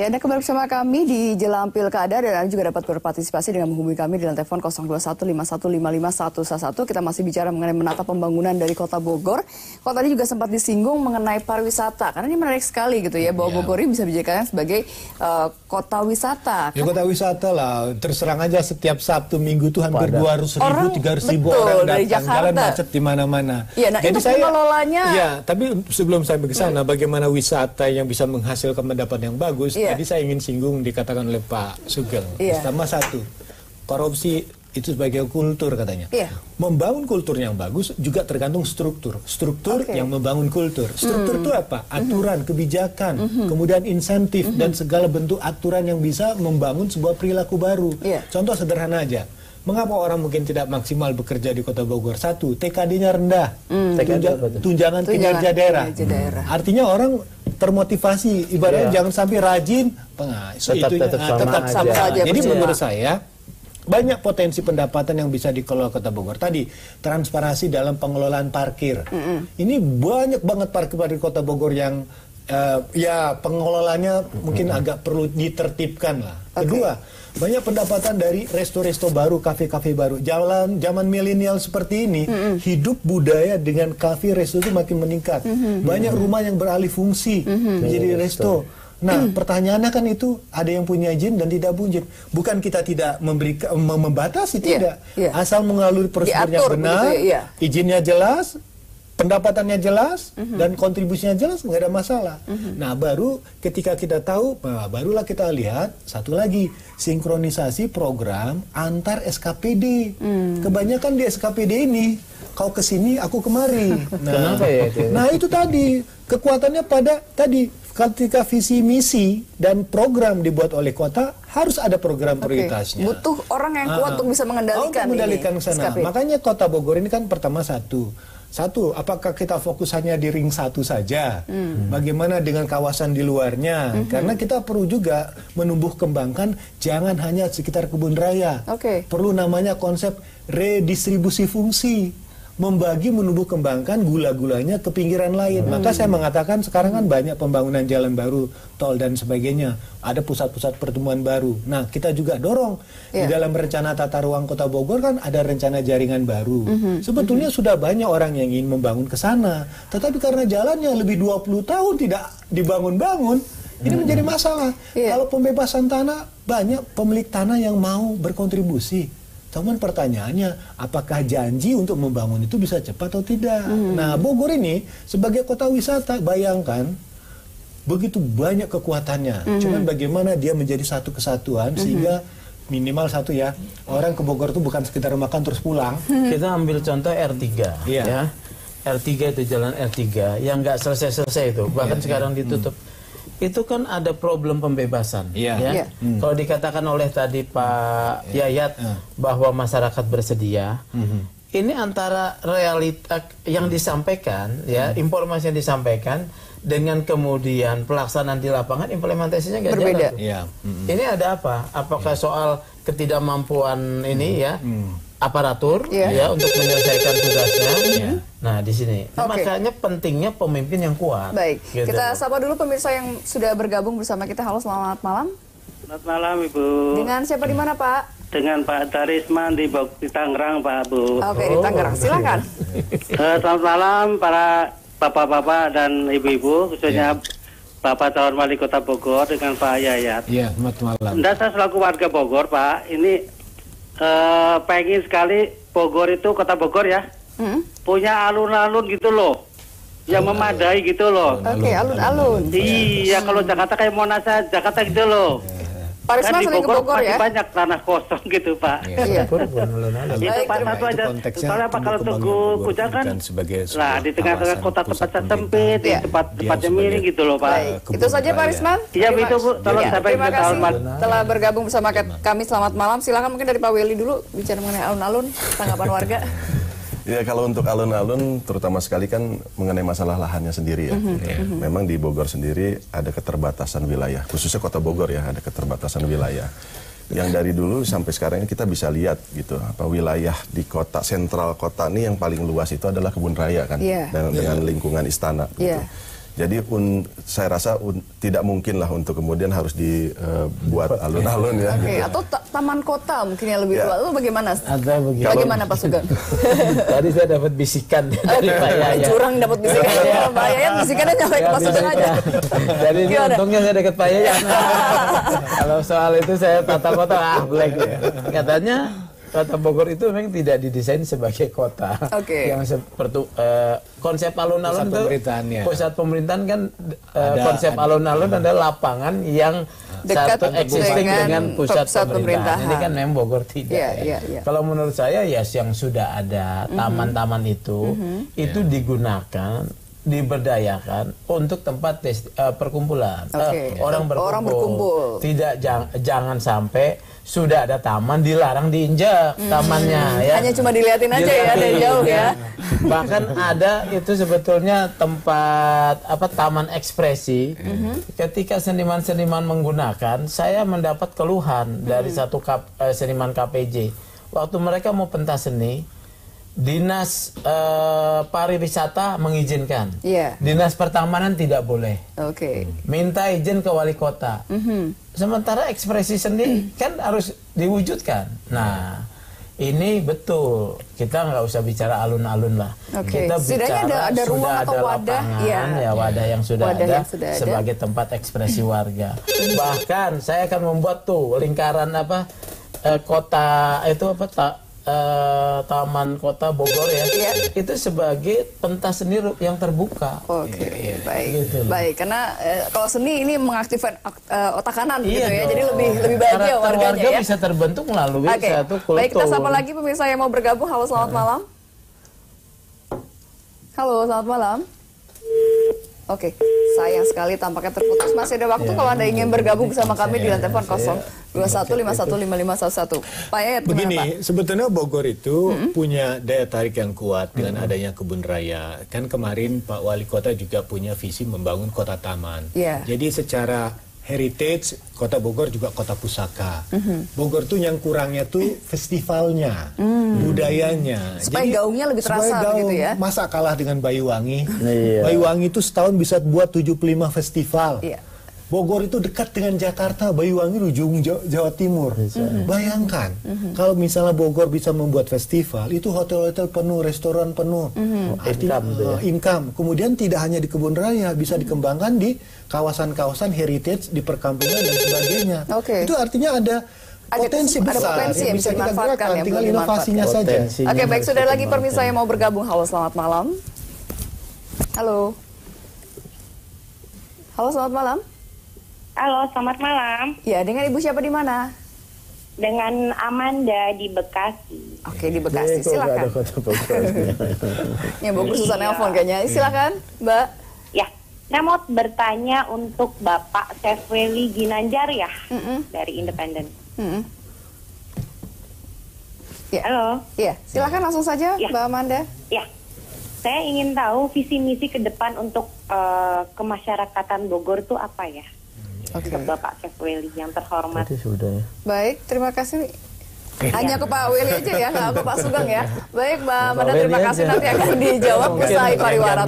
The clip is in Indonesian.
Ya, Anda kembali bersama kami di jelang pilkada dan Anda juga dapat berpartisipasi dengan menghubungi kami di telepon 0215155111. Kita masih bicara mengenai menata pembangunan dari Kota Bogor. Kalau tadi juga sempat disinggung mengenai pariwisata, karena ini menarik sekali gitu ya, bahwa Bogor ini bisa dijadikan sebagai kota wisata. Ya kota wisata lah, terserang aja setiap Sabtu Minggu tuh hampir 200.000, 300.000 orang datang, jalan macet di mana-mana. Ya, nah jadi itu pengelolanya. Ya, tapi sebelum saya ke sana, bagaimana wisata yang bisa menghasilkan pendapatan yang bagus? Jadi saya ingin singgung dikatakan oleh Pak Sugeng. Pertama satu, korupsi itu sebagai kultur katanya. Membangun kultur yang bagus juga tergantung struktur. Struktur yang membangun kultur. Struktur itu apa? Aturan, kebijakan, kemudian insentif dan segala bentuk aturan yang bisa membangun sebuah perilaku baru. Contoh sederhana aja. Mengapa orang mungkin tidak maksimal bekerja di Kota Bogor? Satu, TKD-nya rendah, tunjangan kinerja daerah. Artinya orang termotivasi, ibaratnya jangan sampai rajin, tetap sama aja. Jadi menurut saya banyak potensi pendapatan yang bisa dikelola Kota Bogor. Tadi transparansi dalam pengelolaan parkir. Ini banyak banget parkir di Kota Bogor yang ya pengelolanya mungkin agak perlu ditertibkan lah. Kedua, banyak pendapatan dari resto-resto baru, kafe-kafe baru. Zaman milenial seperti ini, hidup budaya dengan kafe, resto itu makin meningkat. Banyak rumah yang beralih fungsi menjadi resto. Nah, pertanyaannya kan itu ada yang punya izin dan tidak punya izin. Bukan kita tidak membatasi, tidak. Asal mengalami prosedurnya benar, izinnya jelas, pendapatannya jelas dan kontribusinya jelas, nggak ada masalah. Nah, baru ketika kita tahu, barulah kita lihat satu lagi, sinkronisasi program antar SKPD. Kebanyakan di SKPD ini, kau kesini, aku kemari. Nah, nah itu tadi kekuatannya pada tadi ketika visi misi dan program dibuat oleh kota harus ada program prioritasnya. Butuh orang yang kuat untuk bisa mengendalikan ke sana. Makanya Kota Bogor ini kan pertama satu, apakah kita fokus hanya di ring 1 saja? Bagaimana dengan kawasan di luarnya? Karena kita perlu juga menumbuh kembangkan, jangan hanya sekitar kebun raya. Perlu namanya konsep redistribusi fungsi. Membagi, menumbuh kembangkan gula-gulanya ke pinggiran lain. Maka saya mengatakan sekarang kan banyak pembangunan jalan baru, tol dan sebagainya. Ada pusat-pusat pertemuan baru. Nah, kita juga dorong di dalam rencana tata ruang Kota Bogor kan ada rencana jaringan baru. Sebetulnya sudah banyak orang yang ingin membangun ke sana. Tetapi karena jalannya lebih 20 tahun tidak dibangun-bangun, ini menjadi masalah. Kalau pembebasan tanah, banyak pemilik tanah yang mau berkontribusi. Cuman pertanyaannya, apakah janji untuk membangun itu bisa cepat atau tidak? Nah, Bogor ini sebagai kota wisata, bayangkan begitu banyak kekuatannya. Cuman bagaimana dia menjadi satu kesatuan sehingga minimal satu ya, orang ke Bogor itu bukan sekitar makan terus pulang. Kita ambil contoh R3 ya. R3 itu jalan R3 yang nggak selesai-selesai itu, bahkan sekarang ditutup. Itu kan ada problem pembebasan, ya. Kalau dikatakan oleh tadi Pak Yayat bahwa masyarakat bersedia, ini antara realita yang disampaikan, ya, informasi yang disampaikan dengan kemudian pelaksanaan di lapangan, implementasinya nggak jalan. Ini ada apa? Apakah soal ketidakmampuan ini ya? Aparatur ya untuk menyelesaikan tugasnya. Nah, di sini makanya pentingnya pemimpin yang kuat. Baik, gitu. Kita sapa dulu pemirsa yang sudah bergabung bersama kita. Halo, selamat malam. Selamat malam, Ibu. Dengan siapa di mana, Pak? Dengan Pak Darisman di Tangerang, Pak, Bu. Oke, di Tangerang. Silakan. Selamat malam para bapak-bapak dan ibu-ibu, khususnya Bapak calon wali Kota Bogor dengan Pak Yayat. Iya, selamat malam. Dan saya selaku warga Bogor, Pak, ini pengen sekali Bogor itu, Kota Bogor ya, punya alun-alun gitu loh, yang memadai gitu loh. Alun-alun. Iya, kalau Jakarta kayak Monas, Jakarta gitu loh. Pak Risma kan di sering ke Bogor masih ya? banyak tanah kosong gitu, Pak. Iya. Itu Pak, satu aja. Soalnya Pak, kalau Tugu Kujang kan, lah di tengah-tengah kota tempatnya sempit, tempatnya miring gitu loh, Pak. Itu saja Pak Risman. Iya, itu Bu. Tolong sampai terima kasih telah bergabung bersama kami. Selamat malam. Silakan mungkin dari Pak Willy dulu bicara mengenai alun-alun, tanggapan warga. Ya, kalau untuk alun-alun terutama sekali kan mengenai masalah lahannya sendiri ya. Memang di Bogor sendiri ada keterbatasan wilayah, khususnya Kota Bogor ya, ada keterbatasan wilayah. Yang dari dulu sampai sekarang ini kita bisa lihat gitu, apa wilayah di kota sentral kota ini yang paling luas itu adalah Kebun Raya kan, dengan lingkungan istana gitu. Jadi saya rasa tidak mungkin lah untuk kemudian harus dibuat alun-alun ya. Oke, atau taman kota mungkin yang lebih luas. Itu bagaimana? Bagaimana Pak Sugeng? Tadi saya dapat bisikan dari Pak Yayan. Curang dapat bisikan. Pak Yayan bisikannya nyampe ke Pak Sugeng aja. Jadi ini untungnya saya dekat Pak Yayan. Kalau soal itu saya tata kota blank. Katanya Kota Bogor itu memang tidak didesain sebagai kota. Okay. Yang seperti konsep alun-alun itu pusat pemerintahan kan konsep alun-alun adalah lapangan yang dekat satu existing dengan pusat pemerintahan. Ini kan memang Bogor tidak. Kalau menurut saya ya yang sudah ada taman-taman itu digunakan, diberdayakan untuk tempat perkumpulan. Orang berkumpul. Tidak jangan sampai sudah ada taman dilarang diinjak tamannya ya. Hanya cuma dilihatin aja ya dari jauh ya. Bahkan ada itu sebetulnya tempat taman ekspresi. Ketika seniman-seniman menggunakan, saya mendapat keluhan dari satu seniman KPJ. Waktu mereka mau pentas seni, Dinas pariwisata mengizinkan, Dinas pertamanan tidak boleh. Minta izin ke wali kota. Sementara ekspresi seni kan harus diwujudkan. Nah, ini betul. Kita nggak usah bicara alun-alun lah. Kita bicara ada ruang sudah atau ada wadah, lapangan, wadah yang sudah ada sebagai tempat ekspresi warga. Bahkan saya akan membuat tuh lingkaran kota itu Taman Kota Bogor ya, itu sebagai pentas seni yang terbuka. Baik, gitu. Baik. Karena kalau seni ini mengaktifkan otak kanan gitu ya, jadi lebih bahagia warganya ya. Bisa terbentuk melalui satu kultur. Baik, kita sapa lagi pemirsa yang mau bergabung. Halo, selamat malam. Halo, selamat malam. Oke, sayang sekali tampaknya terputus. Masih ada waktu kalau Anda ingin bergabung bersama kami di telepon 0215151511. Pak Yayat, begini, sebetulnya Bogor itu punya daya tarik yang kuat dengan adanya kebun raya. Kan kemarin Pak Wali Kota juga punya visi membangun kota taman. Jadi secara heritage, Kota Bogor juga kota pusaka. Bogor tuh yang kurangnya tuh festivalnya, budayanya. Supaya gaungnya lebih terasa gitu ya. Masa kalah dengan Banyuwangi? Banyuwangi itu setahun bisa buat 75 festival. Bogor itu dekat dengan Jakarta, Banyuwangi ujung Jawa Timur. Bayangkan, kalau misalnya Bogor bisa membuat festival, itu hotel-hotel penuh, restoran penuh. Income. Kemudian tidak hanya di kebun raya, bisa dikembangkan di kawasan-kawasan heritage, di perkampungan dan sebagainya. Itu artinya ada potensi besar yang bisa kita gerakkan, tinggal inovasinya saja. Oke, baik, sudah lagi pemirsa yang mau bergabung. Halo, selamat malam. Halo. Halo, selamat malam. Halo, selamat malam. Ya, dengan Ibu siapa di mana? Dengan Amanda di Bekasi. Oke, di Bekasi. Silakan. Ya, Bogor susah nelfon kayaknya. Silakan, Mbak. Ya, saya mau bertanya untuk Bapak Sefweli Ginanjar ya, dari Independen. Halo. Iya, silakan langsung saja, Mbak Amanda. Ya, saya ingin tahu visi misi ke depan untuk kemasyarakatan Bogor itu apa ya? Untuk Bapak Sefweli yang terhormat. Baik, terima kasih. Hanya ke Pak Weli aja ya, nggak ke Pak Sugeng ya. Baik, Mbak Amanda, terima kasih. Nanti akan dijawab usai pariwara.